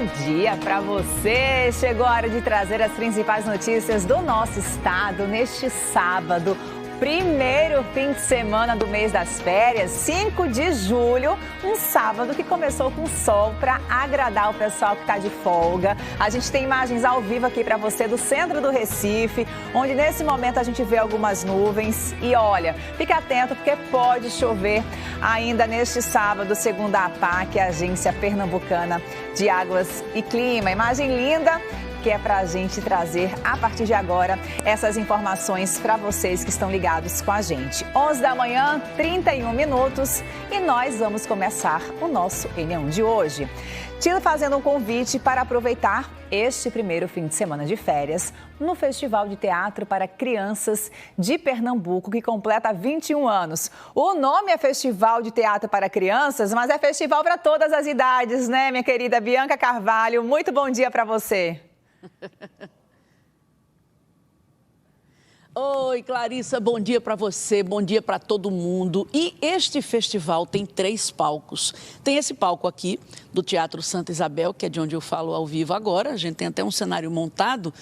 dia para você! Chegou a hora de trazer as principais notícias do nosso estado neste sábado. Primeiro fim de semana do mês das férias, 5 de julho, um sábado que começou com sol para agradar o pessoal que está de folga. A gente tem imagens ao vivo aqui para você do centro do Recife, onde nesse momento a gente vê algumas nuvens. E olha, fica atento porque pode chover ainda neste sábado, segundo a APAC, a Agência Pernambucana de Águas e Clima. Imagem linda que é para a gente trazer, a partir de agora, essas informações para vocês que estão ligados com a gente. 11 da manhã, 31 minutos, e nós vamos começar o nosso N1 de hoje. Tila fazendo um convite para aproveitar este primeiro fim de semana de férias no Festival de Teatro para Crianças de Pernambuco, que completa 21 anos. O nome é Festival de Teatro para Crianças, mas é festival para todas as idades, né, minha querida Bianca Carvalho? Muito bom dia para você. Oi, Clarissa, bom dia para você, bom dia para todo mundo. E este festival tem 3 palcos. Tem esse palco aqui, do Teatro Santa Isabel, que é de onde eu falo ao vivo agora. A gente tem até um cenário montado,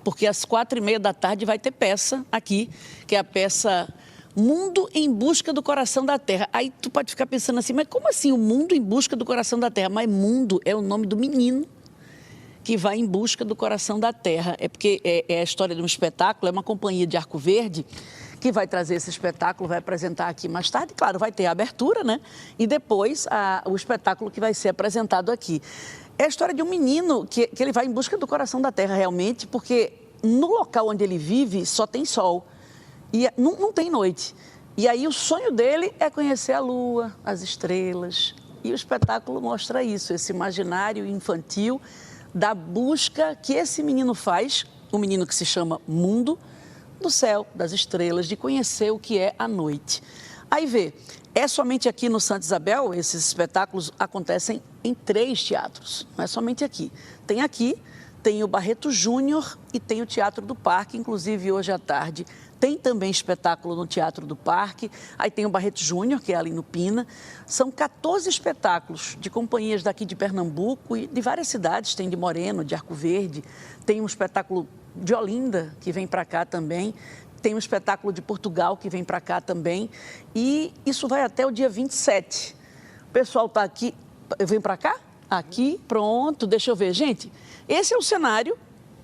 porque às 4h30 da tarde vai ter peça aqui, que é a peça Mundo em Busca do Coração da Terra. Aí tu pode ficar pensando assim, mas como assim o Mundo em Busca do Coração da Terra? Mas Mundo é o nome do menino que vai em busca do coração da terra. É porque é a história de um espetáculo, é uma companhia de Arco Verde que vai trazer esse espetáculo, vai apresentar aqui mais tarde. Claro, vai ter a abertura, né? E depois o espetáculo que vai ser apresentado aqui. É a história de um menino que ele vai em busca do coração da terra, realmente, porque no local onde ele vive só tem sol e não tem noite. E aí o sonho dele é conhecer a lua, as estrelas. E o espetáculo mostra isso, esse imaginário infantil da busca que esse menino faz, um menino que se chama Mundo, do céu, das estrelas, de conhecer o que é a noite. Aí vê, é somente aqui no Santa Isabel, esses espetáculos acontecem em 3 teatros, não é somente aqui. Tem aqui, tem o Barreto Júnior e tem o Teatro do Parque, inclusive hoje à tarde. Tem também espetáculo no Teatro do Parque, aí tem o Barreto Júnior, que é ali no Pina. São 14 espetáculos de companhias daqui de Pernambuco e de várias cidades, tem de Moreno, de Arco Verde, tem um espetáculo de Olinda, que vem para cá também, tem um espetáculo de Portugal, que vem para cá também, e isso vai até o dia 27. O pessoal está aqui, vem para cá? Aqui, pronto, deixa eu ver. Gente, esse é o cenário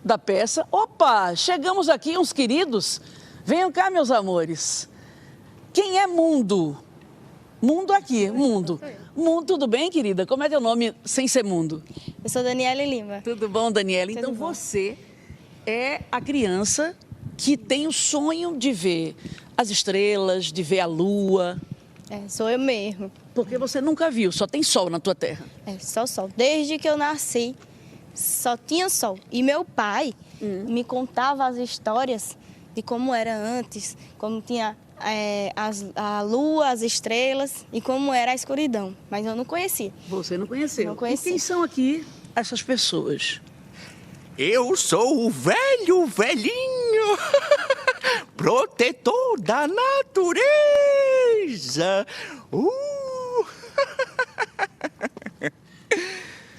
da peça. Opa, chegamos aqui, uns queridos. Venham cá, meus amores. Quem é Mundo? Mundo aqui, Mundo. Mundo, tudo bem, querida? Como é teu nome sem ser Mundo? Eu sou Daniela Lima. Tudo bom, Daniela? Tudo então bom. Você é a criança que tem o sonho de ver as estrelas, de ver a lua. Sou eu mesmo. Porque você nunca viu, só tem sol na tua terra. Só sol. Desde que eu nasci, só tinha sol. E meu pai me contava as histórias de como era antes, como tinha a lua, as estrelas e como era a escuridão. Mas eu não conhecia. Você não conheceu? Não conheci. E quem são aqui essas pessoas? Eu sou o velhinho, protetor da natureza.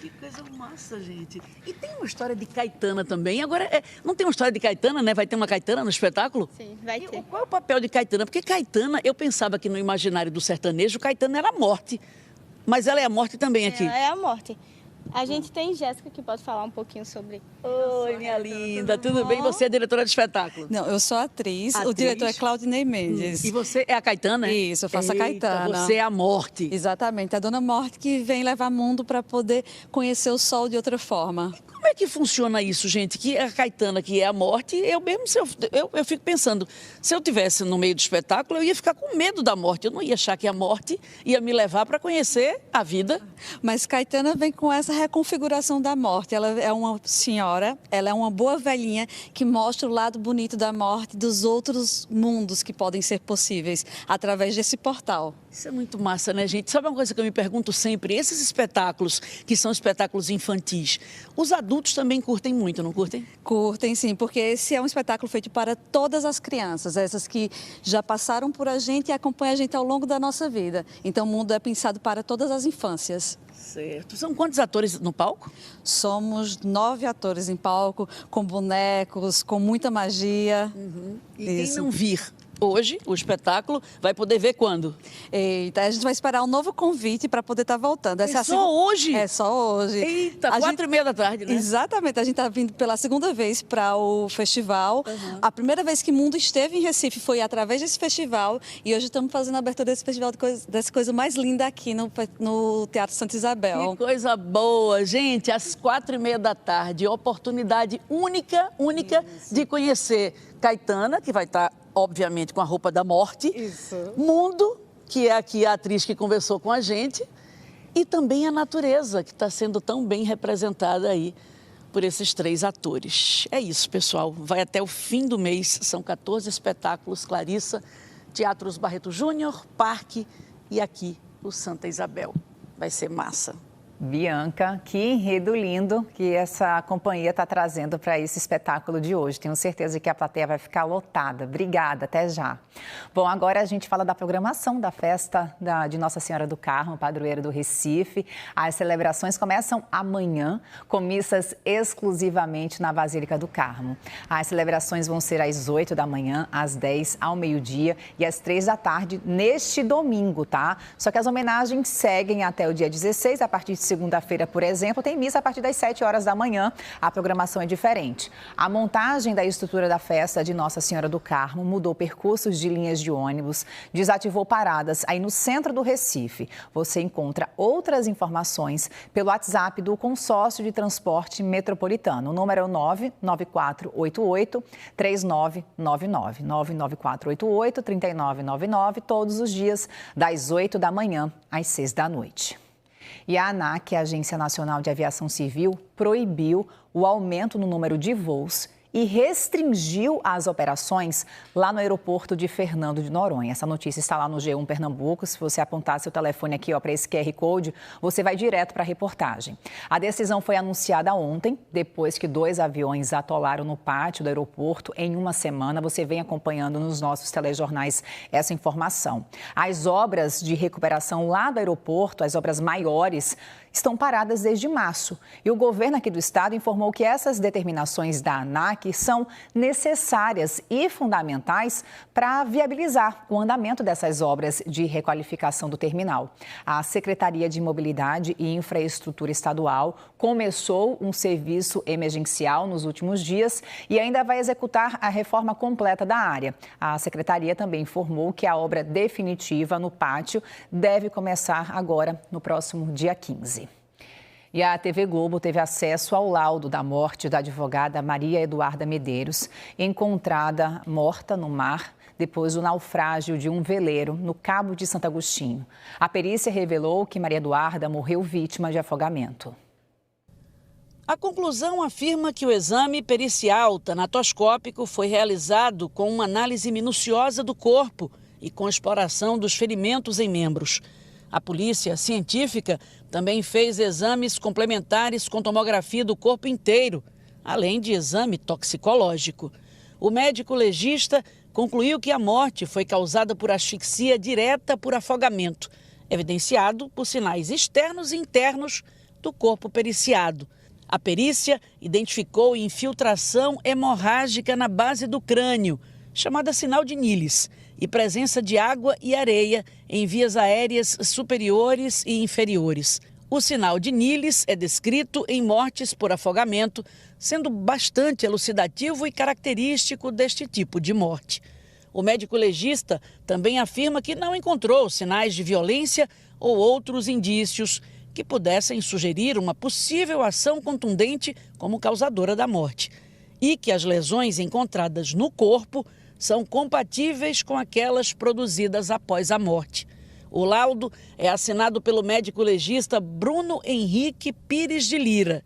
Que coisa massa, gente. E tem uma história de Caetana também. Agora, não tem uma história de Caetana, né? Vai ter uma Caetana no espetáculo? Sim, vai ter. Qual é o papel de Caetana? Porque Caetana, eu pensava que no imaginário do sertanejo, Caetana era a morte. Mas ela é a morte também aqui. Ela é a morte. A gente tem Jéssica que pode falar um pouquinho sobre. Oi, minha linda, tudo bem? Você é diretora de espetáculo? Não, eu sou atriz. O diretor é Claudinei Mendes. E você é a Caetana? Isso, eu faço Eita, a Caetana. Você é a morte. Exatamente, a Dona Morte que vem levar mundo para poder conhecer o sol de outra forma. Como é que funciona isso, gente? Que a Caetana, que é a morte, eu mesmo, eu fico pensando, se eu tivesse no meio do espetáculo, eu ia ficar com medo da morte. Eu não ia achar que a morte ia me levar para conhecer a vida. Mas Caetana vem com essa reconfiguração da morte. Ela é uma senhora, ela é uma boa velhinha que mostra o lado bonito da morte, dos outros mundos que podem ser possíveis através desse portal. Isso é muito massa, né, gente? Sabe uma coisa que eu me pergunto sempre? Esses espetáculos, que são espetáculos infantis, os adultos adultos também curtem muito, não curtem? Curtem, sim, porque esse é um espetáculo feito para todas as crianças, essas que já passaram por a gente e acompanham a gente ao longo da nossa vida. Então, o mundo é pensado para todas as infâncias. Certo. São quantos atores no palco? Somos 9 atores em palco, com bonecos, com muita magia. E quem não vir hoje, o espetáculo, vai poder ver quando? Eita, a gente vai esperar um novo convite para poder estar voltando. É só hoje? É só hoje. Eita, 4h30 da tarde, né? Exatamente, a gente está vindo pela segunda vez para o festival. A primeira vez que o mundo esteve em Recife foi através desse festival e hoje estamos fazendo a abertura desse festival, dessa coisa mais linda aqui no Teatro Santa Isabel. Que coisa boa, gente, às 4h30 da tarde, oportunidade única de conhecer Caetana, que vai estar obviamente com a roupa da morte. Isso. Mundo, que é aqui a atriz que conversou com a gente, e também a natureza, que está sendo tão bem representada aí por esses 3 atores. É isso, pessoal. Vai até o fim do mês, são 14 espetáculos, Clarissa, Teatros Barreto Júnior, Parque e aqui o Santa Isabel. Vai ser massa. Bianca, que enredo lindo que essa companhia está trazendo para esse espetáculo de hoje. Tenho certeza que a plateia vai ficar lotada. Obrigada, até já. Bom, agora a gente fala da programação da festa de Nossa Senhora do Carmo, padroeira do Recife. As celebrações começam amanhã, com missas exclusivamente na Basílica do Carmo. As celebrações vão ser às 8 da manhã, às 10, ao meio-dia e às 3 da tarde, neste domingo, tá? Só que as homenagens seguem até o dia 16, a partir de segunda-feira, por exemplo, tem missa a partir das 7 horas da manhã. A programação é diferente. A montagem da estrutura da festa de Nossa Senhora do Carmo mudou percursos de linhas de ônibus, desativou paradas aí no centro do Recife. Você encontra outras informações pelo WhatsApp do Consórcio de Transporte Metropolitano. O número é o 99488-3999. 99488-3999, todos os dias, das 8 da manhã às 6 da noite. E a ANAC, a Agência Nacional de Aviação Civil, proibiu o aumento no número de voos e restringiu as operações lá no aeroporto de Fernando de Noronha. Essa notícia está lá no G1 Pernambuco. Se você apontar seu telefone aqui para esse QR Code, você vai direto para a reportagem. A decisão foi anunciada ontem, depois que 2 aviões atolaram no pátio do aeroporto em uma semana. Você vem acompanhando nos nossos telejornais essa informação. As obras de recuperação lá do aeroporto, as obras maiores, estão paradas desde março. E o governo aqui do estado informou que essas determinações da ANAC são necessárias e fundamentais para viabilizar o andamento dessas obras de requalificação do terminal. A Secretaria de Mobilidade e Infraestrutura Estadual começou um serviço emergencial nos últimos dias e ainda vai executar a reforma completa da área. A Secretaria também informou que a obra definitiva no pátio deve começar agora, no próximo dia 15. E a TV Globo teve acesso ao laudo da morte da advogada Maria Eduarda Medeiros, encontrada morta no mar depois do naufrágio de um veleiro no Cabo de Santo Agostinho. A perícia revelou que Maria Eduarda morreu vítima de afogamento. A conclusão afirma que o exame pericial tanatoscópico foi realizado com uma análise minuciosa do corpo e com exploração dos ferimentos em membros. A polícia científica também fez exames complementares com tomografia do corpo inteiro, além de exame toxicológico. O médico legista concluiu que a morte foi causada por asfixia direta por afogamento, evidenciado por sinais externos e internos do corpo periciado. A perícia identificou infiltração hemorrágica na base do crânio, chamada sinal de Nilles, e presença de água e areia em vias aéreas superiores e inferiores. O sinal de Nilles é descrito em mortes por afogamento, sendo bastante elucidativo e característico deste tipo de morte. O médico legista também afirma que não encontrou sinais de violência ou outros indícios que pudessem sugerir uma possível ação contundente como causadora da morte, e que as lesões encontradas no corpo são compatíveis com aquelas produzidas após a morte. O laudo é assinado pelo médico legista Bruno Henrique Pires de Lira.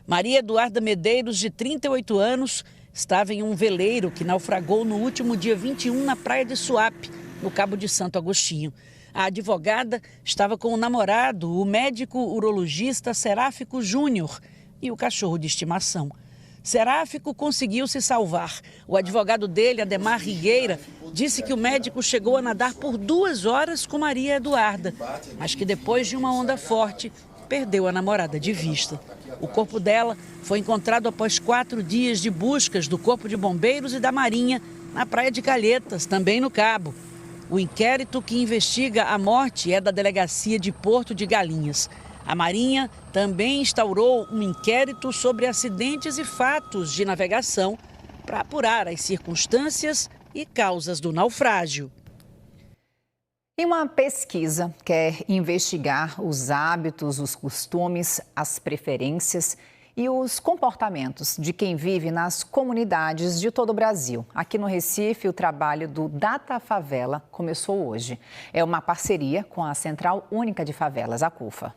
Maria Eduarda Medeiros, de 38 anos, estava em um veleiro que naufragou no último dia 21 na praia de Suape, no Cabo de Santo Agostinho. A advogada estava com o namorado, o médico urologista Seráfico Júnior, e o cachorro de estimação. Seráfico conseguiu se salvar. O advogado dele, Ademar Rigueira, disse que o médico chegou a nadar por 2 horas com Maria Eduarda, mas que depois de uma onda forte, perdeu a namorada de vista. O corpo dela foi encontrado após 4 dias de buscas do Corpo de Bombeiros e da Marinha na Praia de Calhetas, também no Cabo. O inquérito que investiga a morte é da Delegacia de Porto de Galinhas. A Marinha também instaurou um inquérito sobre acidentes e fatos de navegação para apurar as circunstâncias e causas do naufrágio. E uma pesquisa quer investigar os hábitos, os costumes, as preferências e os comportamentos de quem vive nas comunidades de todo o Brasil. Aqui no Recife, o trabalho do Data Favela começou hoje. É uma parceria com a Central Única de Favelas, a CUFA.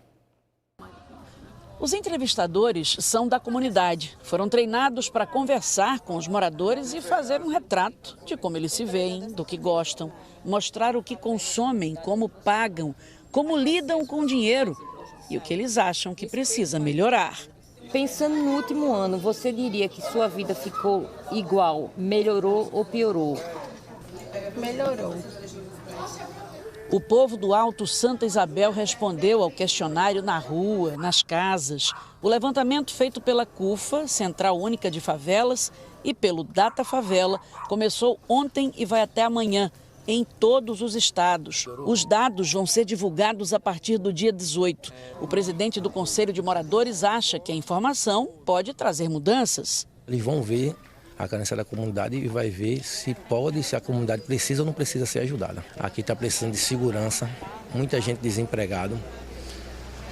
Os entrevistadores são da comunidade. Foram treinados para conversar com os moradores e fazer um retrato de como eles se veem, do que gostam, mostrar o que consomem, como pagam, como lidam com o dinheiro e o que eles acham que precisa melhorar. Pensando no último ano, você diria que sua vida ficou igual, melhorou ou piorou? Melhorou. O povo do Alto Santa Isabel respondeu ao questionário na rua, nas casas. O levantamento feito pela CUFA, Central Única de Favelas, e pelo Data Favela começou ontem e vai até amanhã, em todos os estados. Os dados vão ser divulgados a partir do dia 18. O presidente do Conselho de Moradores acha que a informação pode trazer mudanças. Eles vão ver a carência da comunidade e vai ver se a comunidade precisa ou não precisa ser ajudada. Aqui está precisando de segurança, muita gente desempregada.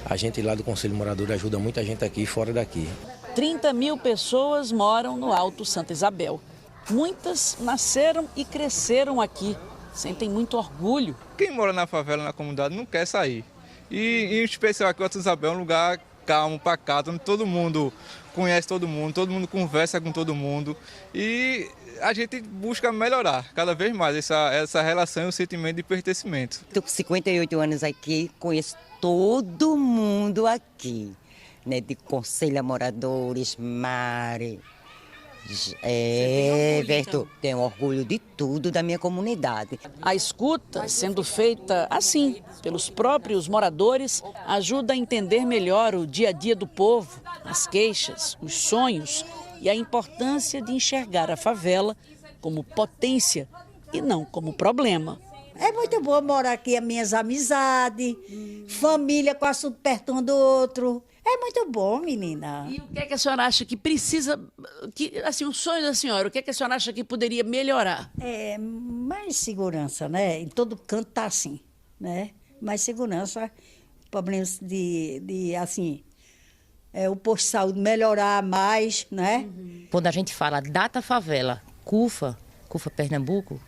A gente lá do Conselho de Moradores ajuda muita gente aqui e fora daqui. 30 mil pessoas moram no Alto Santa Isabel. Muitas nasceram e cresceram aqui, sentem muito orgulho. Quem mora na favela, na comunidade, não quer sair. E em especial aqui o Alto Isabel é um lugar calmo, pacato, onde todo mundo conhece todo mundo conversa com todo mundo e a gente busca melhorar cada vez mais essa relação e o sentimento de pertencimento. Estou com 58 anos aqui, conheço todo mundo aqui, né? De Conselho a Moradores, Mari, Everton, tenho orgulho de tudo da minha comunidade. A escuta, sendo feita assim, pelos próprios moradores, ajuda a entender melhor o dia a dia do povo, as queixas, os sonhos e a importância de enxergar a favela como potência e não como problema. É muito bom morar aqui, as minhas amizades, família quase tudo perto um do outro. É muito bom, menina. E o que é que a senhora acha que precisa, assim, o sonho da senhora, o que é que a senhora acha que poderia melhorar? É, mais segurança, né? Em todo canto tá assim, né? Mais segurança, problemas assim, o posto de saúde melhorar mais, né? Quando a gente fala Data Favela, CUFA Pernambuco,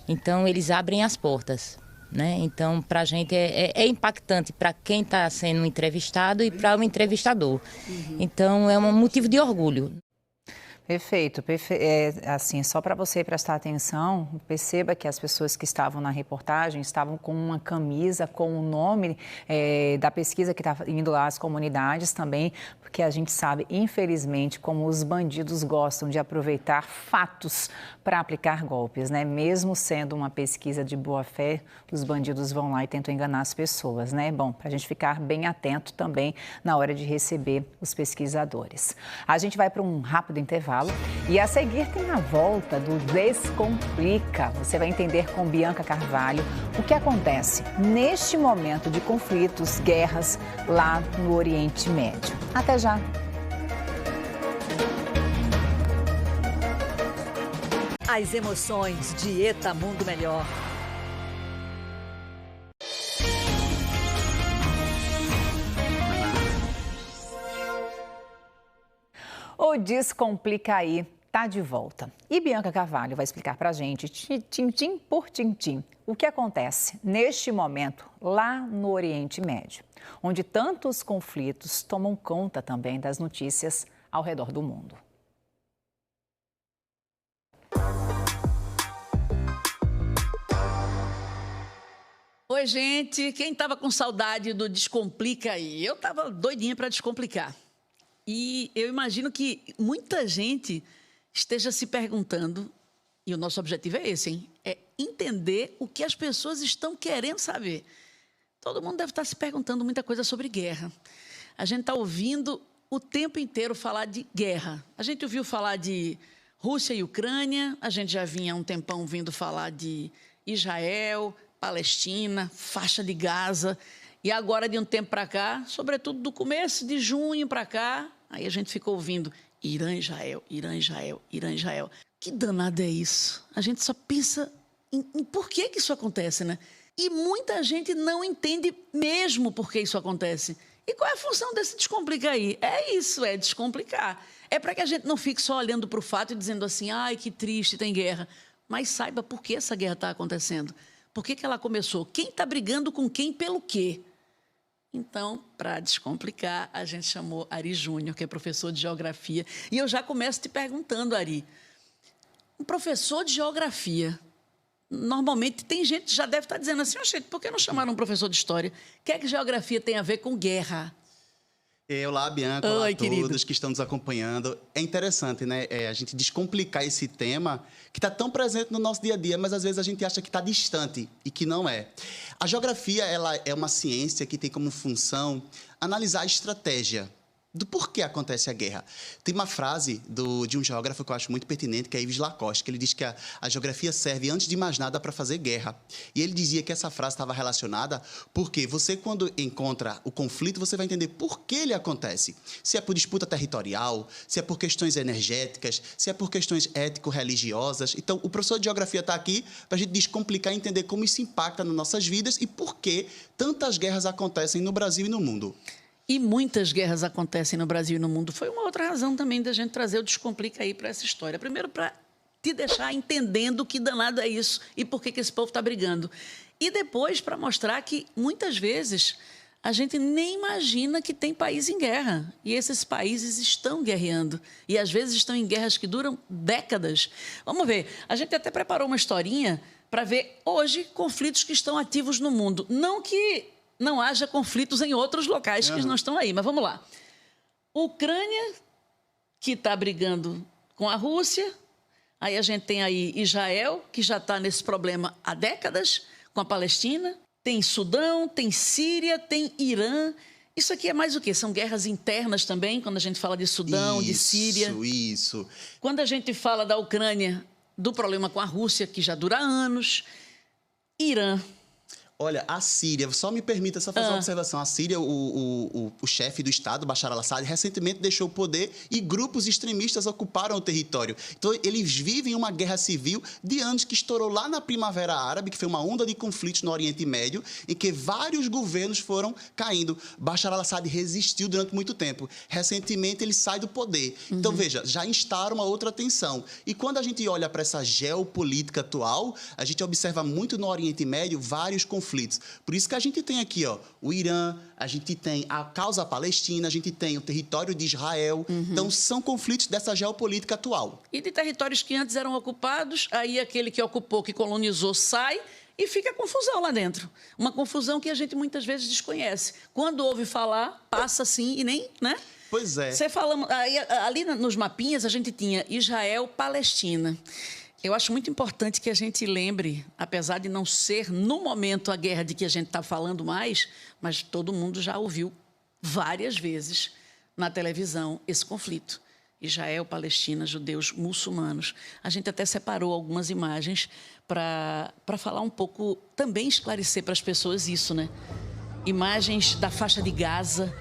então eles abrem as portas, né? Então, para a gente é impactante para quem está sendo entrevistado e para o entrevistador. Então, é um motivo de orgulho. Perfeito. Assim, só para você prestar atenção, perceba que as pessoas que estavam na reportagem estavam com uma camisa com o nome da pesquisa que está indo lá às comunidades também, porque a gente sabe, infelizmente, como os bandidos gostam de aproveitar fatos para aplicar golpes, né? Mesmo sendo uma pesquisa de boa-fé, os bandidos vão lá e tentam enganar as pessoas, né? Bom, para a gente ficar bem atento também na hora de receber os pesquisadores. A gente vai para um rápido intervalo. E a seguir tem a volta do Descomplica. Você vai entender com Bianca Carvalho o que acontece neste momento de conflitos, guerras lá no Oriente Médio. Até já! As emoções, Dieta Mundo Melhor. O Descomplica aí tá de volta. E Bianca Carvalho vai explicar pra gente, tintim por tintim, o que acontece neste momento lá no Oriente Médio, onde tantos conflitos tomam conta também das notícias ao redor do mundo. Oi, gente. Quem estava com saudade do Descomplica aí? Eu estava doidinha para descomplicar. E eu imagino que muita gente esteja se perguntando, e o nosso objetivo é esse, hein? É entender o que as pessoas estão querendo saber. Todo mundo deve estar se perguntando muita coisa sobre guerra. A gente está ouvindo o tempo inteiro falar de guerra. A gente ouviu falar de Rússia e Ucrânia, a gente já vinha há um tempão ouvindo falar de Israel, Palestina, faixa de Gaza. E agora, de um tempo para cá, sobretudo do começo de junho para cá, aí a gente ficou ouvindo Irã, Israel, Irã, Israel, Irã, Israel. Que danado é isso? A gente só pensa em por que isso acontece, né? E muita gente não entende mesmo por que isso acontece. E qual é a função desse descomplicar aí? É isso, é descomplicar. É para que a gente não fique só olhando para o fato e dizendo assim, ai, que triste, tem guerra. Mas saiba por que essa guerra está acontecendo. Por que ela começou? Quem está brigando com quem pelo quê? Então, para descomplicar, a gente chamou Ari Júnior, que é professor de geografia. E eu já começo te perguntando, Ari, um professor de geografia, normalmente tem gente que já deve estar dizendo assim, gente, por que não chamaram um professor de história? O que é que geografia tem a ver com guerra? Olá, Bianca, olá a todos que estão nos acompanhando. É interessante, né, a gente descomplicar esse tema que está tão presente no nosso dia a dia, mas às vezes a gente acha que está distante e que não é. A geografia, ela é uma ciência que tem como função analisar a estratégia do porquê acontece a guerra. Tem uma frase de um geógrafo que eu acho muito pertinente, que é Yves Lacoste, que ele diz que a geografia serve, antes de mais nada, para fazer guerra. E ele dizia que essa frase estava relacionada porque você, quando encontra o conflito, você vai entender por que ele acontece. Se é por disputa territorial, se é por questões energéticas, se é por questões ético-religiosas. Então, o professor de geografia está aqui para a gente descomplicar e entender como isso impacta nas nossas vidas e por que tantas guerras acontecem no Brasil e no mundo. E muitas guerras acontecem no Brasil e no mundo. Foi uma outra razão também da gente trazer o Descomplica aí para essa história. Primeiro, para te deixar entendendo que danado é isso e por que esse povo está brigando. E depois, para mostrar que, muitas vezes, a gente nem imagina que tem país em guerra. E esses países estão guerreando. E, às vezes, estão em guerras que duram décadas. Vamos ver. A gente até preparou uma historinha para ver, hoje, conflitos que estão ativos no mundo. Não que não haja conflitos em outros locais que não estão aí. Mas vamos lá. Ucrânia, que está brigando com a Rússia. Aí a gente tem aí Israel, que já está nesse problema há décadas, com a Palestina. Tem Sudão, tem Síria, tem Irã. Isso aqui é mais o quê? São guerras internas também, quando a gente fala de Sudão, de Síria. Isso. Quando a gente fala da Ucrânia, do problema com a Rússia, que já dura anos. Irã. Olha, a Síria, só me permita só fazer uma observação. A Síria, o chefe do Estado, Bashar al-Assad, recentemente deixou o poder e grupos extremistas ocuparam o território. Então, eles vivem uma guerra civil de anos que estourou lá na Primavera Árabe, que foi uma onda de conflitos no Oriente Médio, em que vários governos foram caindo. Bashar al-Assad resistiu durante muito tempo. Recentemente, ele sai do poder. Então, veja, já instaura uma outra tensão. E quando a gente olha para essa geopolítica atual, a gente observa muito no Oriente Médio vários conflitos. Por isso que a gente tem aqui, o Irã, a gente tem a causa palestina, a gente tem o território de Israel. Então, são conflitos dessa geopolítica atual. E de territórios que antes eram ocupados, aí aquele que ocupou, que colonizou, sai e fica confusão lá dentro. Uma confusão que a gente muitas vezes desconhece. Quando ouve falar, passa assim e nem, né? Pois é. Você fala, ali nos mapinhas a gente tinha Israel, Palestina. Eu acho muito importante que a gente lembre, apesar de não ser, no momento, a guerra de que a gente está falando mais, mas todo mundo já ouviu várias vezes na televisão esse conflito. Israel, Palestina, judeus, muçulmanos. A gente até separou algumas imagens para falar um pouco, também esclarecer para as pessoas isso, né? Imagens da faixa de Gaza.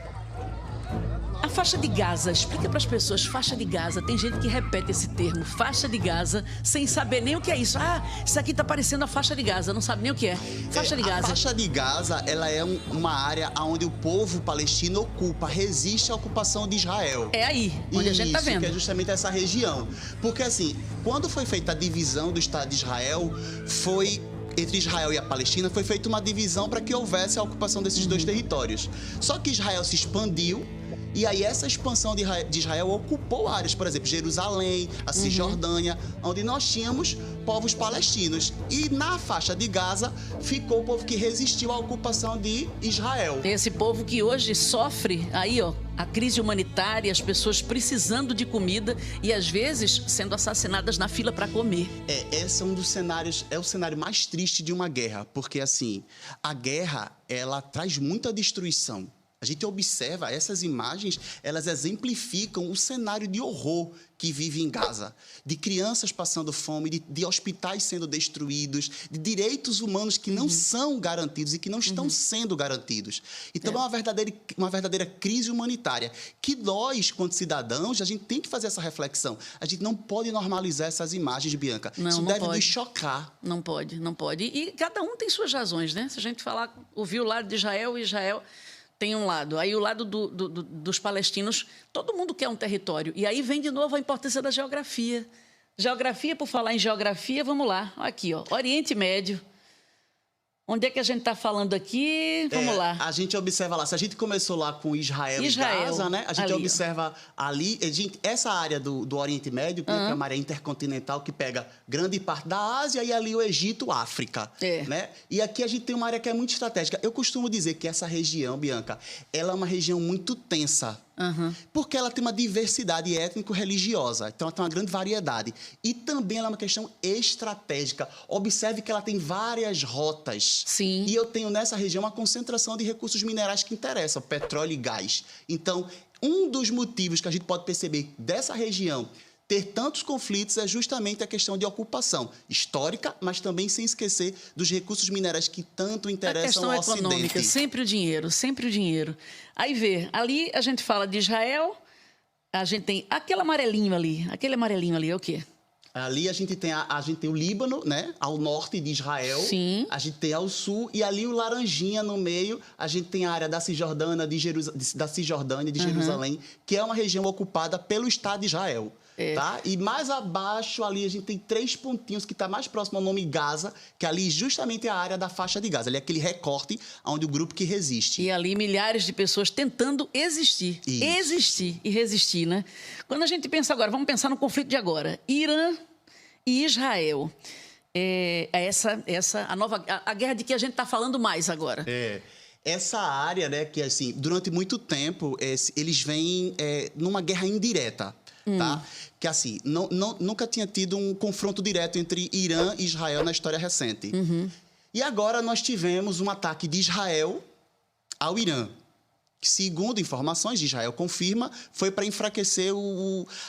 A faixa de Gaza, explica para as pessoas, faixa de Gaza, tem gente que repete esse termo, faixa de Gaza, sem saber nem o que é isso. Isso aqui está parecendo a faixa de Gaza, não sabe nem o que é. Faixa de Gaza. A faixa de Gaza, ela é uma área onde o povo palestino ocupa, resiste à ocupação de Israel. É aí, onde a gente está vendo. Que é justamente essa região. Porque assim, quando foi feita a divisão do Estado de Israel, entre Israel e a Palestina, foi feita uma divisão para que houvesse a ocupação desses dois territórios. Só que Israel se expandiu E aí essa expansão de Israel ocupou áreas, por exemplo, Jerusalém, a Cisjordânia, onde nós tínhamos povos palestinos. E na faixa de Gaza ficou o povo que resistiu à ocupação de Israel. Esse povo que hoje sofre aí, ó, a crise humanitária, as pessoas precisando de comida e às vezes sendo assassinadas na fila para comer. Esse é um dos cenários, é o cenário mais triste de uma guerra, porque assim, a guerra, ela traz muita destruição. A gente observa essas imagens, elas exemplificam o cenário de horror que vive em Gaza, de crianças passando fome, de hospitais sendo destruídos, de direitos humanos que não são garantidos e que não estão sendo garantidos. Então é uma verdadeira crise humanitária que nós, quanto cidadãos, a gente tem que fazer essa reflexão. A gente não pode normalizar essas imagens, Bianca. Isso deve nos chocar. Não pode, não pode. E cada um tem suas razões, né? Se a gente ouvir o lado de Israel, tem um lado. Aí o lado dos palestinos, todo mundo quer um território. E aí vem de novo a importância da geografia. Geografia, por falar em geografia, vamos lá. Aqui, ó, Oriente Médio. Onde é que a gente está falando aqui? Vamos lá. A gente observa lá, se a gente começou lá com Israel e Gaza, né? A gente ali, observa ali, essa área do Oriente Médio, que é uma área intercontinental que pega grande parte da Ásia e ali o Egito, África. Né? E aqui a gente tem uma área que é muito estratégica. Eu costumo dizer que essa região, Bianca, ela é uma região muito tensa. Porque ela tem uma diversidade étnico-religiosa, então ela tem uma grande variedade. E também ela é uma questão estratégica. Observe que ela tem várias rotas. Sim. E eu tenho nessa região uma concentração de recursos minerais que interessam, petróleo e gás. Então, um dos motivos que a gente pode perceber dessa região ter tantos conflitos é justamente a questão de ocupação histórica, mas também sem esquecer dos recursos minerais que tanto interessam ao Ocidente. A questão econômica, sempre o dinheiro, sempre o dinheiro. Aí ali a gente fala de Israel, a gente tem aquele amarelinho ali é o quê? Ali a gente tem o Líbano, né, ao norte de Israel. Sim. A gente tem ao sul e ali o laranjinha no meio, a gente tem a área da Cisjordânia, de Jerusalém, que é uma região ocupada pelo Estado de Israel. Tá? E mais abaixo ali a gente tem 3 pontinhos que está mais próximo ao nome Gaza, que ali justamente é a área da faixa de Gaza. Ali é aquele recorte onde o grupo que resiste. E ali milhares de pessoas tentando existir. Isso. Existir e resistir, né? Quando a gente pensa agora, vamos pensar no conflito de agora. Irã e Israel. A guerra de que a gente está falando mais agora. Essa área, né, que assim, durante muito tempo, eles vêm numa guerra indireta. Tá? Que assim, nunca tinha tido um confronto direto entre Irã e Israel na história recente. E agora nós tivemos um ataque de Israel ao Irã, que, segundo informações de Israel confirma, foi para enfraquecer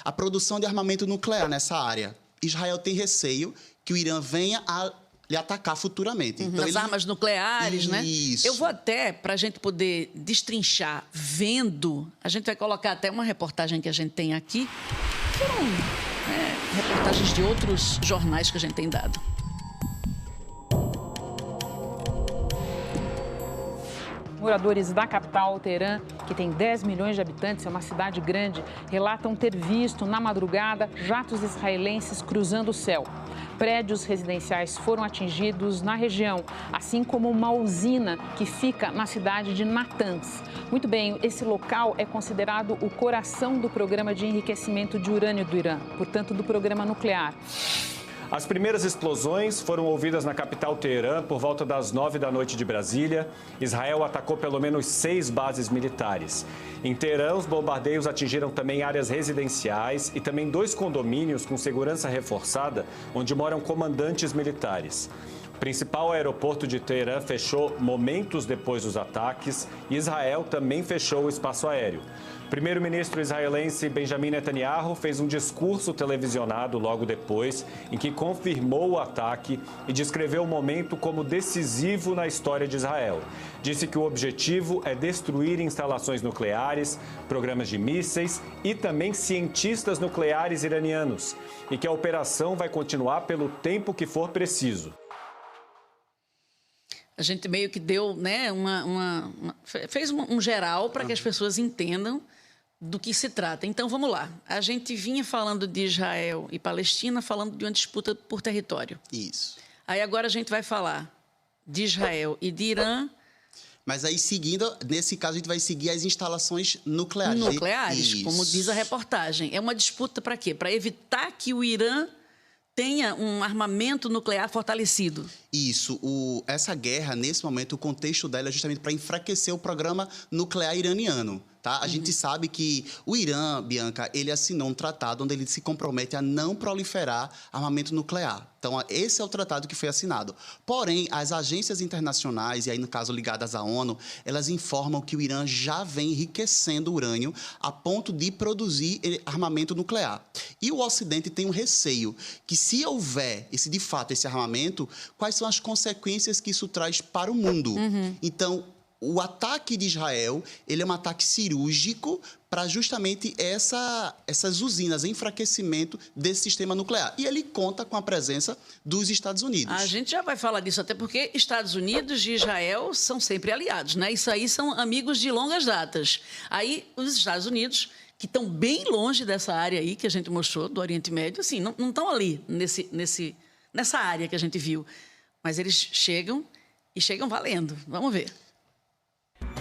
a produção de armamento nuclear nessa área. Israel tem receio que o Irã venha a lhe atacar futuramente. Então, as armas nucleares, né? Isso. Eu vou até, para a gente poder destrinchar vendo, a gente vai colocar até uma reportagem que a gente tem aqui, que são reportagens de outros jornais que a gente tem dado. Moradores da capital, Teherã, que tem 10 milhões de habitantes, é uma cidade grande, relatam ter visto, na madrugada, jatos israelenses cruzando o céu. Prédios residenciais foram atingidos na região, assim como uma usina que fica na cidade de Natanz. Muito bem, esse local é considerado o coração do programa de enriquecimento de urânio do Irã, portanto, do programa nuclear. As primeiras explosões foram ouvidas na capital Teherã por volta das 9 da noite de Brasília. Israel atacou pelo menos 6 bases militares. Em Teherã, os bombardeios atingiram também áreas residenciais e também 2 condomínios com segurança reforçada, onde moram comandantes militares. O principal aeroporto de Teherã fechou momentos depois dos ataques e Israel também fechou o espaço aéreo. O primeiro-ministro israelense Benjamin Netanyahu fez um discurso televisionado logo depois, em que confirmou o ataque e descreveu o momento como decisivo na história de Israel. Disse que o objetivo é destruir instalações nucleares, programas de mísseis e também cientistas nucleares iranianos, e que a operação vai continuar pelo tempo que for preciso. A gente meio que deu, né, fez um geral para que as pessoas entendam do que se trata. Então, vamos lá. A gente vinha falando de Israel e Palestina, falando de uma disputa por território. Isso. Aí agora a gente vai falar de Israel e de Irã Mas aí, seguindo, nesse caso, a gente vai seguir as instalações nucleares. Nucleares, como diz a reportagem. É uma disputa para quê? Para evitar que o Irã tenha um armamento nuclear fortalecido. Isso. Essa guerra, nesse momento, o contexto dela é justamente para enfraquecer o programa nuclear iraniano. Tá? A gente sabe que o Irã, Bianca, ele assinou um tratado onde ele se compromete a não proliferar armamento nuclear. Então, esse é o tratado que foi assinado. Porém, as agências internacionais, e aí no caso ligadas à ONU, elas informam que o Irã já vem enriquecendo urânio a ponto de produzir armamento nuclear. E o Ocidente tem um receio que, se houver de fato esse armamento, quais são as consequências que isso traz para o mundo? Então, o ataque de Israel, ele é um ataque cirúrgico para justamente essas usinas, enfraquecimento desse sistema nuclear. E ele conta com a presença dos Estados Unidos. A gente já vai falar disso, até porque Estados Unidos e Israel são sempre aliados, né? Isso aí são amigos de longas datas. Aí, os Estados Unidos, que estão bem longe dessa área aí que a gente mostrou, do Oriente Médio, assim, não estão ali, nessa área que a gente viu. Mas eles chegam e chegam valendo. Vamos ver.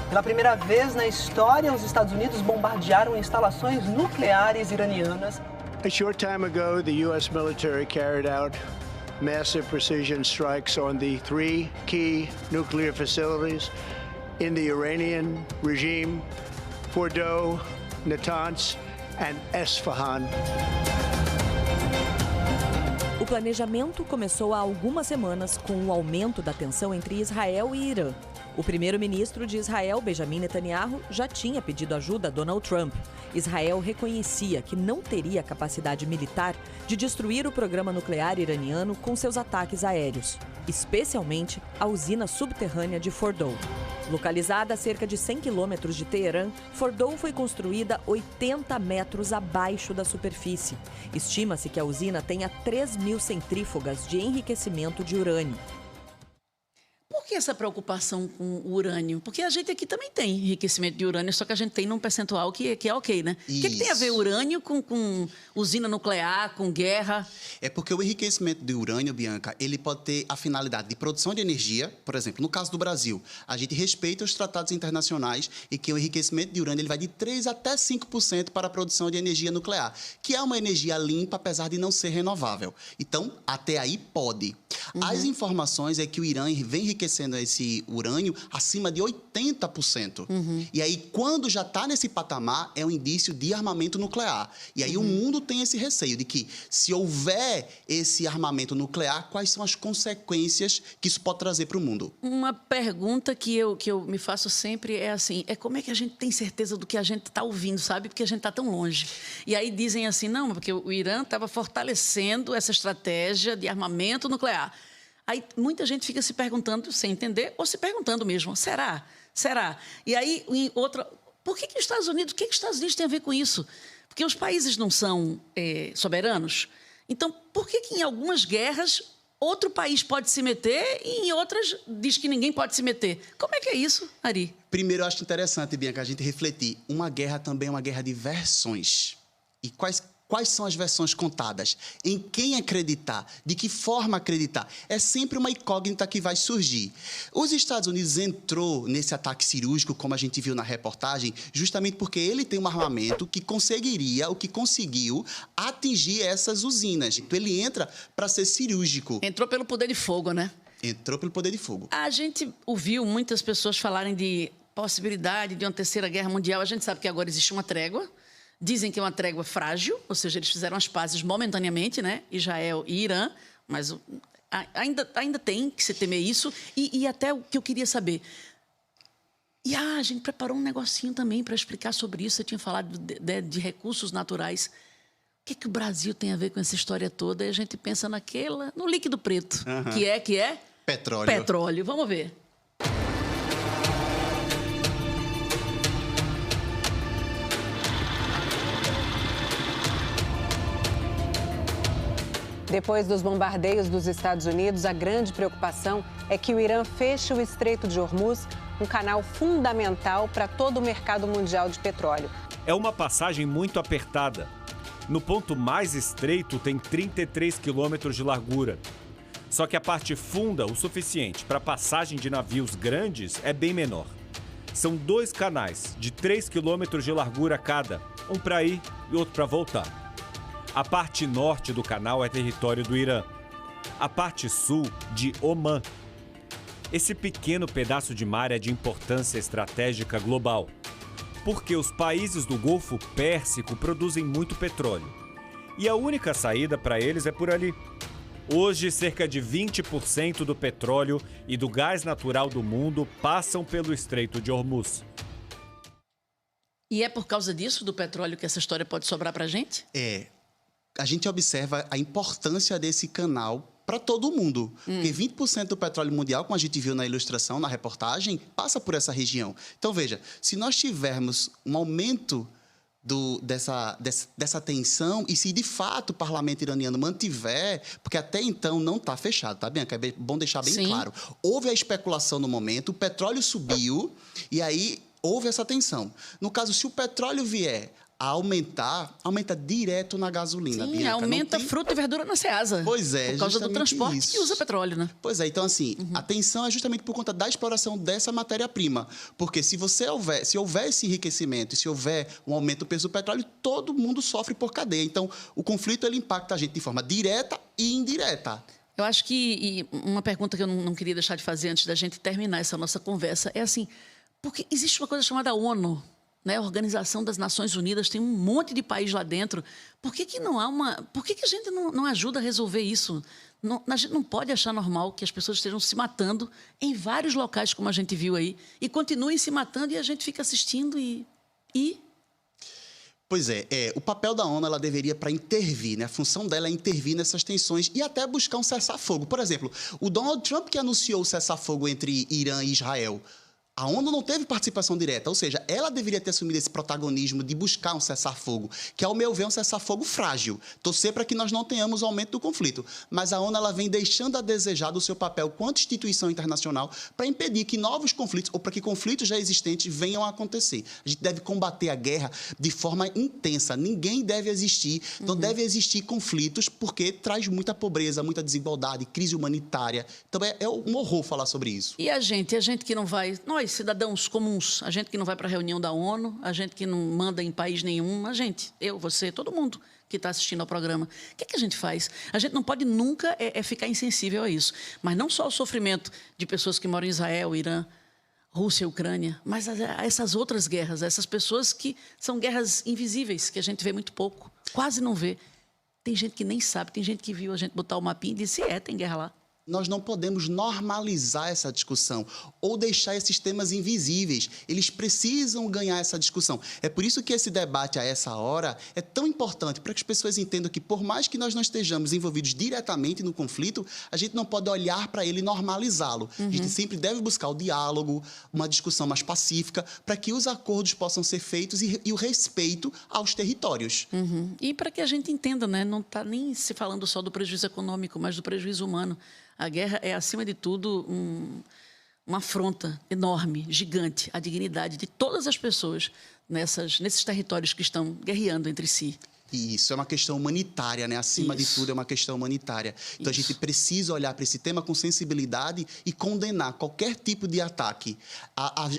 Pela primeira vez na história, os Estados Unidos bombardearam instalações nucleares iranianas. A short time ago, the U.S. military carried out massive precision strikes on the 3 key nuclear facilities in the Iranian regime: Fordow, Natanz, and Esfahan. O planejamento começou há algumas semanas com o aumento da tensão entre Israel e Irã. O primeiro-ministro de Israel, Benjamin Netanyahu, já tinha pedido ajuda a Donald Trump. Israel reconhecia que não teria capacidade militar de destruir o programa nuclear iraniano com seus ataques aéreos, especialmente a usina subterrânea de Fordow. Localizada a cerca de 100 quilômetros de Teherã, Fordow foi construída 80 metros abaixo da superfície. Estima-se que a usina tenha 3.000 centrífugas de enriquecimento de urânio. Por que essa preocupação com o urânio? Porque a gente aqui também tem enriquecimento de urânio, só que a gente tem num percentual que é ok, né? O que tem a ver urânio com usina nuclear, com guerra? É porque o enriquecimento de urânio, Bianca, ele pode ter a finalidade de produção de energia. Por exemplo, no caso do Brasil, a gente respeita os tratados internacionais e que o enriquecimento de urânio ele vai de 3% até 5% para a produção de energia nuclear, que é uma energia limpa, apesar de não ser renovável. Então, até aí pode. As informações é que o Irã vem enriquecendo esse urânio acima de 80%. E aí, quando já está nesse patamar, é um indício de armamento nuclear. E aí o mundo tem esse receio de que, se houver esse armamento nuclear, quais são as consequências que isso pode trazer para o mundo? Uma pergunta que eu me faço sempre é assim, como é que a gente tem certeza do que a gente está ouvindo, sabe? Porque a gente está tão longe. E aí dizem assim, não, porque o Irã estava fortalecendo essa estratégia de armamento nuclear. Aí muita gente fica se perguntando, sem entender, ou se perguntando mesmo, será? Será? E aí, por que os Estados Unidos, o que os Estados Unidos tem a ver com isso? Porque os países não são soberanos. Então, por que em algumas guerras outro país pode se meter e em outras diz que ninguém pode se meter? Como é que é isso, Ari? Primeiro, eu acho interessante, Bianca, a gente refletir. Uma guerra também é uma guerra de versões. E quais são as versões contadas? Em quem acreditar? De que forma acreditar? É sempre uma incógnita que vai surgir. Os Estados Unidos entrou nesse ataque cirúrgico, como a gente viu na reportagem, justamente porque ele tem um armamento que conseguiu atingir essas usinas. Então, ele entra para ser cirúrgico. Entrou pelo poder de fogo, né? Entrou pelo poder de fogo. A gente ouviu muitas pessoas falarem de possibilidade de uma terceira guerra mundial. A gente sabe que agora existe uma trégua. Dizem que é uma trégua frágil, ou seja, eles fizeram as pazes momentaneamente, né? Israel e Irã, mas ainda tem que se temer isso. E até o que eu queria saber... a gente preparou um negocinho também para explicar sobre isso. Você tinha falado de recursos naturais. O que o Brasil tem a ver com essa história toda? E a gente pensa no líquido preto, que é? Petróleo. Petróleo. Vamos ver. Depois dos bombardeios dos Estados Unidos, a grande preocupação é que o Irã feche o Estreito de Hormuz, um canal fundamental para todo o mercado mundial de petróleo. É uma passagem muito apertada. No ponto mais estreito tem 33 quilômetros de largura. Só que a parte funda o suficiente para passagem de navios grandes é bem menor. São 2 canais de 3 quilômetros de largura cada, um para ir e outro para voltar. A parte norte do canal é território do Irã, a parte sul de Omã. Esse pequeno pedaço de mar é de importância estratégica global, porque os países do Golfo Pérsico produzem muito petróleo. E a única saída para eles é por ali. Hoje, cerca de 20% do petróleo e do gás natural do mundo passam pelo Estreito de Hormuz. E é por causa disso, do petróleo, que essa história pode sobrar para a gente? A gente observa a importância desse canal para todo mundo. Porque 20% do petróleo mundial, como a gente viu na ilustração, na reportagem, passa por essa região. Então, veja, se nós tivermos um aumento dessa tensão, e se de fato o parlamento iraniano mantiver, porque até então não está fechado, tá, Bianca? É bom deixar bem claro. Houve a especulação no momento, o petróleo subiu, e aí houve essa tensão. No caso, se o petróleo vier a aumentar, aumenta direto na gasolina, Sim, Bianca. aumenta fruta e verdura na Ceasa. Pois é, por causa do transporte que usa petróleo, né? Pois é, então assim, a tensão é justamente por conta da exploração dessa matéria-prima. Porque se houver esse enriquecimento e se houver um aumento do preço do petróleo, todo mundo sofre por cadeia. Então, o conflito ele impacta a gente de forma direta e indireta. Eu acho que uma pergunta que eu não queria deixar de fazer antes da gente terminar essa nossa conversa é assim, porque existe uma coisa chamada ONU, né? A Organização das Nações Unidas, tem um monte de país lá dentro. Por que não há uma... Por que a gente não ajuda a resolver isso? A gente não pode achar normal que as pessoas estejam se matando em vários locais, como a gente viu aí, e continuem se matando e a gente fica assistindo e... Pois é, o papel da ONU ela deveria para intervir, né? A função dela é intervir nessas tensões e até buscar um cessar-fogo. Por exemplo, o Donald Trump que anunciou o cessar-fogo entre Irã e Israel, a ONU não teve participação direta, ou seja, ela deveria ter assumido esse protagonismo de buscar um cessar-fogo, que, ao meu ver, é um cessar-fogo frágil. Torcer para que nós não tenhamos aumento do conflito. Mas a ONU ela vem deixando a desejar do seu papel quanto instituição internacional para impedir que novos conflitos, ou para que conflitos já existentes venham a acontecer. A gente deve combater a guerra de forma intensa. Ninguém deve existir, não deve existir conflitos, porque traz muita pobreza, muita desigualdade, crise humanitária. Então, é um horror falar sobre isso. E a gente que não vai... Nós, cidadãos comuns, a gente que não vai para a reunião da ONU, a gente que não manda em país nenhum, a gente, eu, você, todo mundo que está assistindo ao programa, o que a gente faz? A gente não pode nunca ficar insensível a isso. Mas não só o sofrimento de pessoas que moram em Israel, Irã, Rússia, Ucrânia, mas a essas outras guerras, essas pessoas que são guerras invisíveis, que a gente vê muito pouco, quase não vê. Tem gente que nem sabe, tem gente que viu a gente botar o mapinha e disse, tem guerra lá. Nós não podemos normalizar essa discussão ou deixar esses temas invisíveis. Eles precisam ganhar essa discussão. É por isso que esse debate a essa hora é tão importante, para que as pessoas entendam que, por mais que nós não estejamos envolvidos diretamente no conflito, a gente não pode olhar para ele e normalizá-lo. A gente sempre deve buscar o diálogo, uma discussão mais pacífica, para que os acordos possam ser feitos e o respeito aos territórios. E para que a gente entenda, né? Não está nem se falando só do prejuízo econômico, mas do prejuízo humano. A guerra é, acima de tudo, uma afronta enorme, gigante, à dignidade de todas as pessoas nesses territórios que estão guerreando entre si. E isso é uma questão humanitária, né? Acima de tudo, é uma questão humanitária. Então, a gente precisa olhar para esse tema com sensibilidade e condenar qualquer tipo de ataque.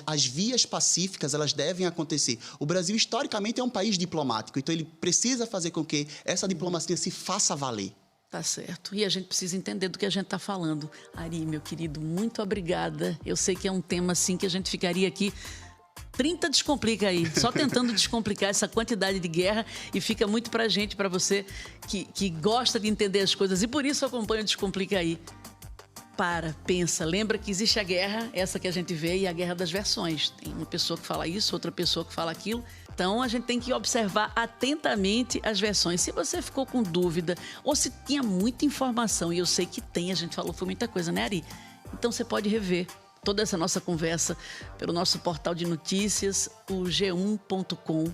As vias pacíficas, elas devem acontecer. O Brasil, historicamente, é um país diplomático. Então, ele precisa fazer com que essa diplomacia se faça valer. Tá certo. E a gente precisa entender do que a gente está falando. Ari, meu querido, muito obrigada. Eu sei que é um tema, assim, que a gente ficaria aqui 30 descomplica aí, só tentando descomplicar essa quantidade de guerra, e fica muito pra gente, pra você que gosta de entender as coisas e por isso acompanha o Descomplica aí. Pensa, lembra que existe a guerra, essa que a gente vê, e a guerra das versões. Tem uma pessoa que fala isso, outra pessoa que fala aquilo. Então, a gente tem que observar atentamente as versões. Se você ficou com dúvida ou se tinha muita informação, e eu sei que tem, a gente falou, foi muita coisa, né, Ari? Então, você pode rever toda essa nossa conversa pelo nosso portal de notícias, o g1.com.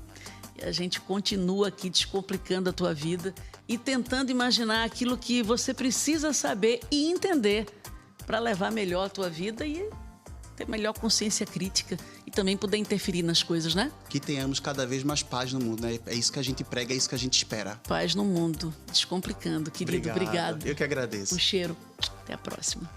E a gente continua aqui descomplicando a tua vida e tentando imaginar aquilo que você precisa saber e entender para levar melhor a tua vida e ter melhor consciência crítica e também poder interferir nas coisas, né? Que tenhamos cada vez mais paz no mundo, né? É isso que a gente prega, é isso que a gente espera. Paz no mundo. Descomplicando, querido. Obrigado. Eu que agradeço. Um cheiro. Até a próxima.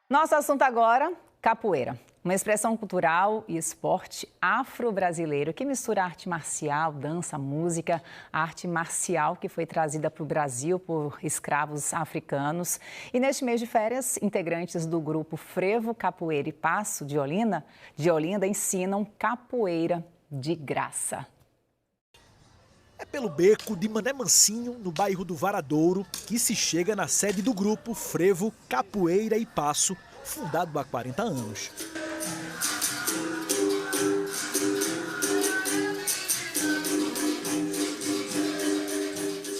Nosso assunto agora, capoeira. Uma expressão cultural e esporte afro-brasileiro que mistura arte marcial, dança, música, arte marcial que foi trazida para o Brasil por escravos africanos. E neste mês de férias, integrantes do grupo Frevo, Capoeira e Passo de Olinda ensinam capoeira de graça. É pelo beco de Mané Mansinho, no bairro do Varadouro, que se chega na sede do grupo Frevo, Capoeira e Passo, fundado há 40 anos.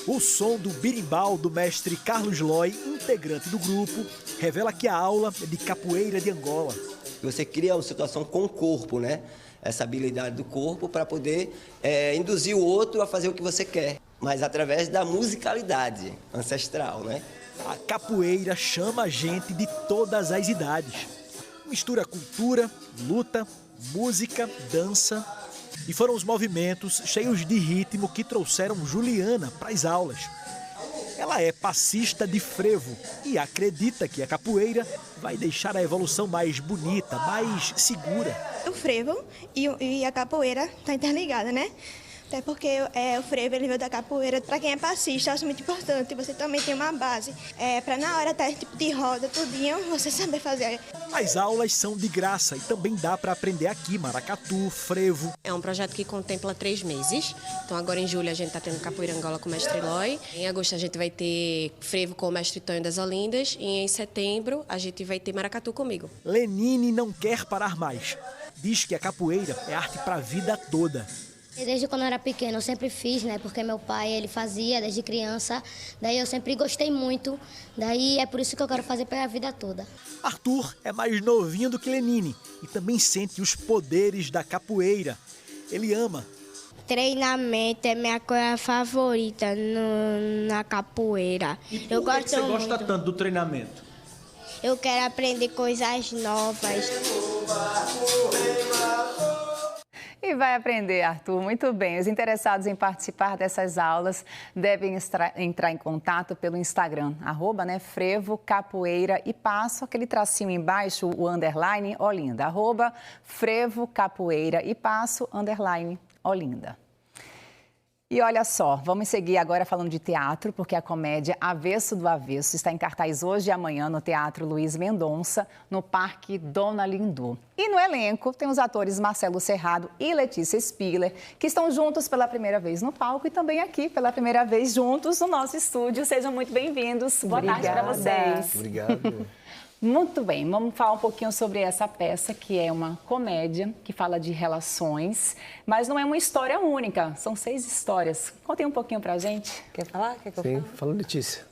O som do birimbau do mestre Carlos Loy, integrante do grupo, revela que a aula é de capoeira de Angola. Você cria uma situação com o corpo, né? Essa habilidade do corpo para poder induzir o outro a fazer o que você quer, mas através da musicalidade ancestral, né? A capoeira chama a gente de todas as idades. Mistura cultura, luta, música, dança. E foram os movimentos cheios de ritmo que trouxeram Juliana para as aulas. Ela é passista de frevo e acredita que a capoeira vai deixar a evolução mais bonita, mais segura. O frevo e a capoeira estão interligadas, né? Até porque o frevo ele veio da capoeira. Para quem é passista, eu acho muito importante. Você também tem uma base. Para na hora estar tipo de roda, tudinho, você saber fazer. As aulas são de graça e também dá para aprender aqui maracatu, frevo. É um projeto que contempla 3 meses. Então agora em julho a gente está tendo capoeira Angola com o mestre Eloy. Em agosto a gente vai ter frevo com o mestre Tonho das Olindas. E em setembro a gente vai ter maracatu comigo. Lenine não quer parar mais. Diz que a capoeira é arte para a vida toda. Desde quando eu era pequena eu sempre fiz, né? Porque meu pai, ele fazia desde criança. Daí eu sempre gostei muito. Daí é por isso que eu quero fazer pela vida toda. Arthur é mais novinho do que Lenine e também sente os poderes da capoeira. Ele ama. Treinamento é minha coisa favorita na capoeira. E por que você gosta tanto do treinamento? Eu quero aprender coisas novas. E vai aprender, Arthur, muito bem. Os interessados em participar dessas aulas devem entrar em contato pelo Instagram, @frevo, capoeira e passo, aquele tracinho embaixo, o underline, Olinda, @frevo, capoeira e passo, underline, Olinda. E olha só, vamos seguir agora falando de teatro, porque a comédia Avesso do Avesso está em cartaz hoje e amanhã no Teatro Luiz Mendonça, no Parque Dona Lindu. E no elenco tem os atores Marcelo Serrado e Letícia Spiller, que estão juntos pela primeira vez no palco e também aqui pela primeira vez juntos no nosso estúdio. Sejam muito bem-vindos. Boa tarde para vocês. Obrigado. Muito bem, vamos falar um pouquinho sobre essa peça, que é uma comédia que fala de relações, mas não é uma história única, são 6 histórias. Contem um pouquinho pra gente. Quer falar? Quer que eu fale? Sim, fala Letícia.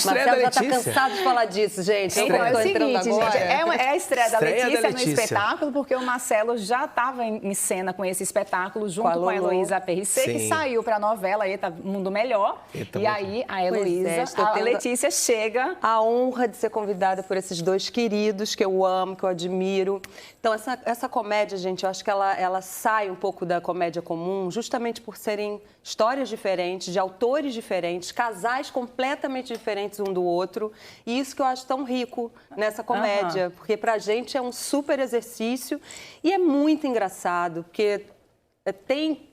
Marcelo já está cansado de falar disso, gente. Então, é o seguinte, gente, é a estreia da Letícia no espetáculo, porque o Marcelo já estava em cena com esse espetáculo, junto com a Heloísa Perricê, que saiu para a novela Eita Mundo Melhor. E aí a Heloísa, a Letícia chega... A honra de ser convidada por esses 2 queridos que eu amo, que eu admiro. Então, essa comédia, gente, eu acho que ela sai um pouco da comédia comum, justamente por serem histórias diferentes, de autores diferentes, casais completamente diferentes um do outro. E isso que eu acho tão rico nessa comédia, porque pra gente é um super exercício e é muito engraçado, porque tem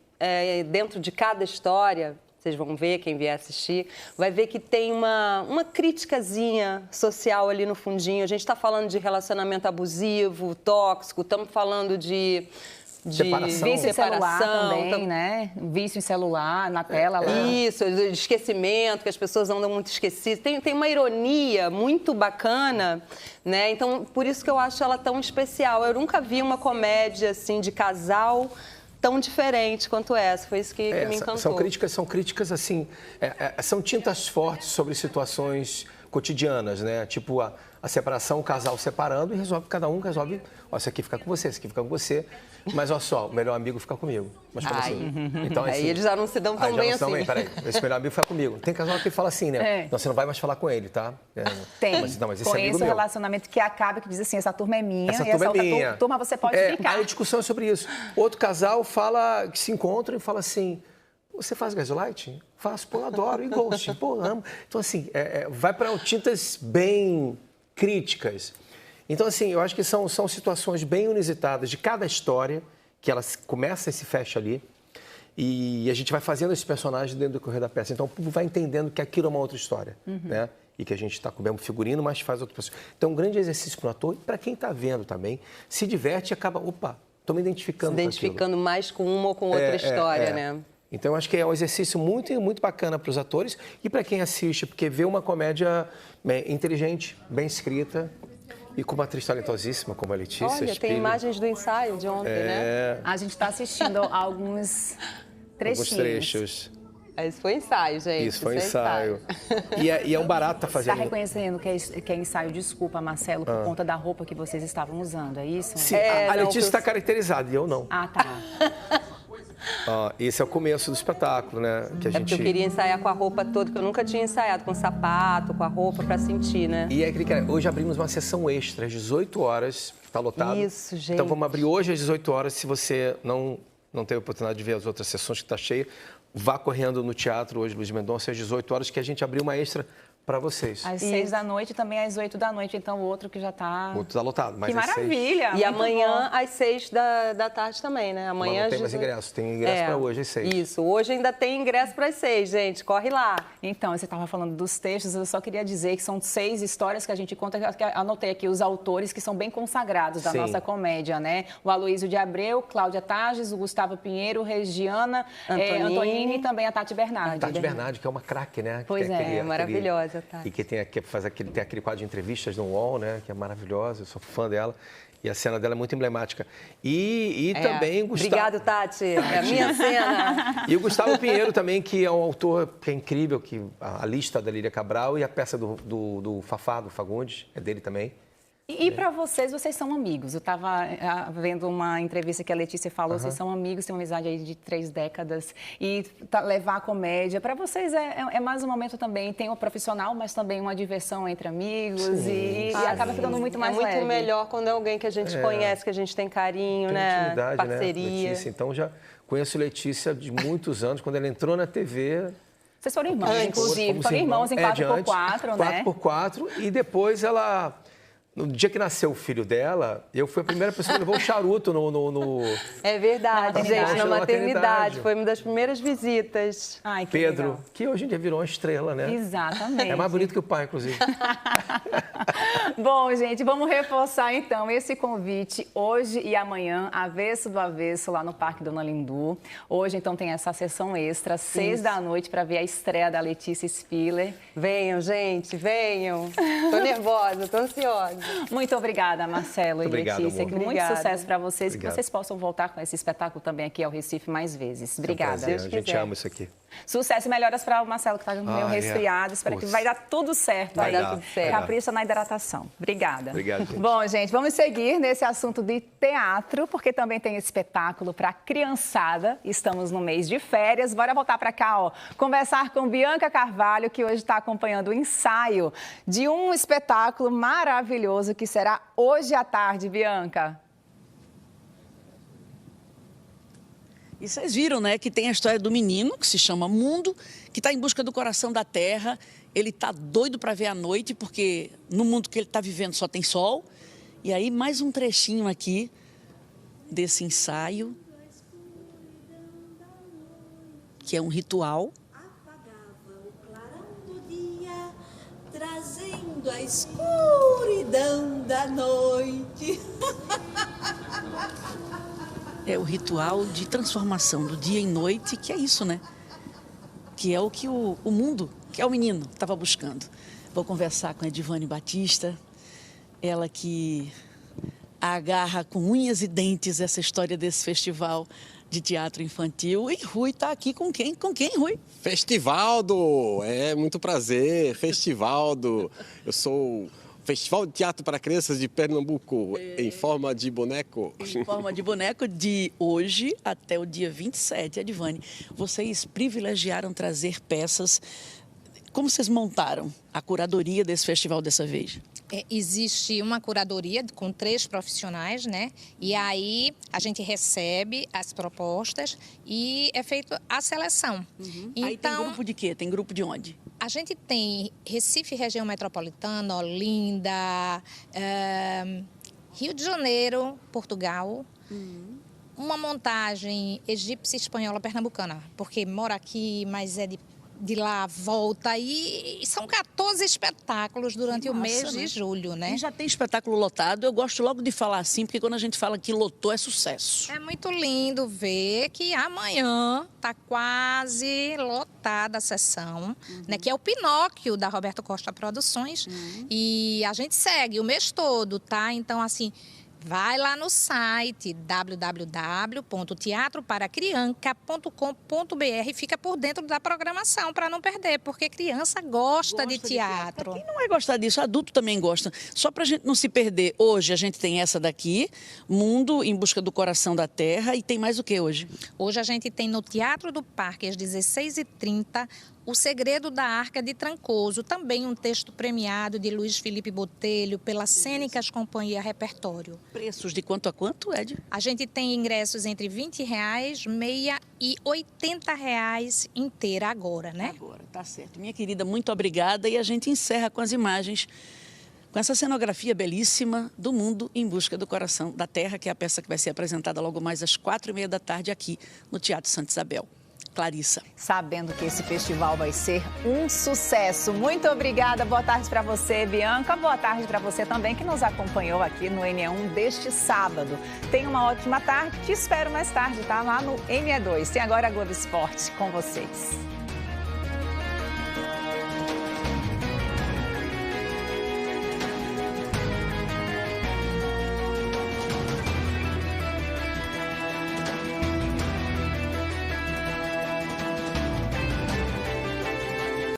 dentro de cada história... Vocês vão ver, quem vier assistir, vai ver que tem uma criticazinha social ali no fundinho. A gente está falando de relacionamento abusivo, tóxico, estamos falando de vício em celular também, né? Vício em celular, na tela lá. Isso, de esquecimento, que as pessoas andam muito esquecidas. Tem uma ironia muito bacana, né? Então, por isso que eu acho ela tão especial. Eu nunca vi uma comédia, assim, de casal... tão diferente quanto essa, foi isso que me encantou. São críticas assim, são tintas fortes sobre situações cotidianas, né? Tipo a separação, o casal separando e cada um resolve, esse aqui fica com você, esse aqui fica com você, mas olha só, o melhor amigo fica comigo. Mas como assim? Então, assim, aí eles já não se dão tão bem assim. Peraí, esse melhor amigo fica comigo. Tem casal que fala assim, né? Não, você não vai mais falar com ele, tá? Tem. Mas esse com amigo esse meu. relacionamento que acaba, que diz assim, essa turma é minha essa e essa outra minha. turma você pode ficar. Aí a discussão é sobre isso. Outro casal fala, que se encontra e fala assim, você faz gaslight? Faço, pô, adoro. E ghost? Pô, amo. Então, assim, vai para tintas bem críticas. Então, assim, eu acho que são situações bem inusitadas de cada história, que ela começa e se fecha ali. E a gente vai fazendo esses personagens dentro do decorrer da peça. Então, o público vai entendendo que aquilo é uma outra história, né? E que a gente está com o mesmo figurino, mas faz outra pessoa. Então, é um grande exercício para o ator e para quem está vendo também. Se diverte e acaba, opa, estou me identificando com aquilo. Se identificando mais com uma ou com outra história, né? Então, eu acho que é um exercício muito bacana para os atores e para quem assiste, porque vê uma comédia inteligente, bem escrita e com uma atriz talentosíssima como a Letícia. Olha, tem imagens do ensaio de ontem, né? A gente está assistindo alguns trechinhos. Alguns trechos. Isso foi ensaio, gente. Isso foi ensaio. E é um barato estar fazendo. Está reconhecendo que é ensaio, desculpa, Marcelo, por conta da roupa que vocês estavam usando, é isso? Sim, a Letícia está caracterizada e eu não. Ah, tá. Esse é o começo do espetáculo, né? Que a gente... porque eu queria ensaiar com a roupa toda, que eu nunca tinha ensaiado, com sapato, com a roupa, para sentir, né? E é aquele que hoje abrimos uma sessão extra, às 18 horas, está lotado. Isso, gente. Então vamos abrir hoje às 18 horas, se você não teve a oportunidade de ver as outras sessões que está cheia, vá correndo no teatro hoje, Luiz Mendonça, às 18 horas, que a gente abriu uma extra para vocês. Às 6 da noite e também às 8 da noite, então o outro que já está... O outro está lotado, mas que maravilha! E amanhã às 6 da tarde também, né? Amanhã não tem mais ingresso, tem ingresso para hoje às 6. Isso, hoje ainda tem ingresso para as 6, gente, corre lá. Então, você estava falando dos textos, eu só queria dizer que são 6 histórias que a gente conta, que anotei aqui os autores que são bem consagrados da nossa comédia, né? O Aloysio de Abreu, Cláudia Tages, o Gustavo Pinheiro, Regiana, Antonini e também a Tati Bernardi. Tati Bernardi, que é uma craque, né? Pois é, maravilhosa, Tati. E que tem aquele quadro de entrevistas no UOL, né? Que é maravilhosa, eu sou fã dela. E a cena dela é muito emblemática. E também Gustavo... Obrigado, Tati. É a minha cena. E o Gustavo Pinheiro também, que é um autor que é incrível, que a lista da Lília Cabral e a peça do Fafá, do Fagundes, é dele também. E para vocês são amigos. Eu estava vendo uma entrevista que a Letícia falou, vocês são amigos, têm uma amizade aí de 3 décadas. E levar a comédia, para vocês é mais um momento também. Tem o profissional, mas também uma diversão entre amigos. E acaba ficando muito mais leve. É muito melhor quando é alguém que a gente conhece, que a gente tem carinho, né? Intimidade, parceria. Né? Letícia, então já conheço Letícia de muitos anos. Quando ela entrou na TV... Vocês foram irmãos, inclusive. Foram irmãos em 4x4, né? 4x4 e depois ela... No dia que nasceu o filho dela, eu fui a primeira pessoa que levou o charuto no... É verdade, gente, na maternidade. Foi uma das primeiras visitas. Ai, que Pedro, legal. Que hoje em dia virou uma estrela, né? Exatamente. É mais bonito que o pai, inclusive. Bom, gente, vamos reforçar então esse convite hoje e amanhã, avesso do avesso, lá no Parque Dona Lindu. Hoje, então, tem essa sessão extra, 6 da noite, para ver a estreia da Letícia Spiller. Venham, gente, venham. Tô nervosa, tô ansiosa. Muito obrigada, Marcelo e Letícia. Muito sucesso para vocês. Obrigado. Que vocês possam voltar com esse espetáculo também aqui ao Recife mais vezes. Obrigada. A gente ama isso aqui. Sucesso e melhoras para o Marcelo, que está meio resfriado. Espero que vai dar tudo certo. Vai dar tudo certo. Capricha na hidratação. Obrigada. Obrigado, gente. Bom, gente, vamos seguir nesse assunto de teatro, porque também tem espetáculo para criançada. Estamos no mês de férias. Bora voltar para cá, ó. Conversar com Bianca Carvalho, que hoje está acompanhando o ensaio de um espetáculo maravilhoso que será hoje à tarde, Bianca. E vocês viram, né, que tem a história do menino, que se chama Mundo, que está em busca do coração da terra. Ele está doido para ver a noite, porque no mundo que ele está vivendo só tem sol. E aí, mais um trechinho aqui desse ensaio, que é um ritual. Apagava o clarão do dia, trazendo a escuridão da noite. É o ritual de transformação do dia em noite, que é isso, né? Que é o que o mundo, que é o menino, estava buscando. Vou conversar com a Edivane Batista, ela que agarra com unhas e dentes essa história desse festival de teatro infantil. E Rui está aqui com quem? Com quem, Rui? Festivaldo! É muito prazer, Festivaldo. Eu sou... Festival de Teatro para Crianças de Pernambuco, em forma de boneco. Em forma de boneco, de hoje até o dia 27, Edivane. Vocês privilegiaram trazer peças. Como vocês montaram a curadoria desse festival dessa vez? Existe uma curadoria com 3 profissionais, né? E aí a gente recebe as propostas e é feita a seleção. Aí tem grupo de quê? Tem grupo de onde? A gente tem Recife, região metropolitana, Olinda, Rio de Janeiro, Portugal. Uma montagem egípcia, espanhola, pernambucana, porque mora aqui, mas é de lá, volta. E são 14 espetáculos durante o mês de julho, né? E já tem espetáculo lotado. Eu gosto logo de falar assim, porque quando a gente fala que lotou, é sucesso. É muito lindo ver que amanhã está quase lotada a sessão, né? Que é o Pinóquio, da Roberto Costa Produções. E a gente segue o mês todo, tá? Então, assim... Vai lá no site www.teatroparacrianca.com.br e fica por dentro da programação para não perder, porque criança gosta de teatro. Quem não vai gostar disso? Adulto também gosta. Só para a gente não se perder, hoje a gente tem essa daqui, Mundo em Busca do Coração da Terra, e tem mais o que hoje? Hoje a gente tem no Teatro do Parque, às 16h30, O Segredo da Arca de Trancoso, também um texto premiado de Luiz Felipe Botelho pela Cênicas Companhia Repertório. Preços de quanto a quanto, Ed? A gente tem ingressos entre R$20, meia e R$80 inteira agora, né? Agora, tá certo. Minha querida, muito obrigada, e a gente encerra com as imagens, com essa cenografia belíssima do Mundo em Busca do Coração da Terra, que é a peça que vai ser apresentada logo mais às 4h30 da tarde aqui no Teatro Santa Isabel. Clarissa. Sabendo que esse festival vai ser um sucesso. Muito obrigada. Boa tarde para você, Bianca. Boa tarde para você também que nos acompanhou aqui no NE1 deste sábado. Tenha uma ótima tarde. Te espero mais tarde, tá? Lá no NE2. Tem agora a Globo Esporte com vocês.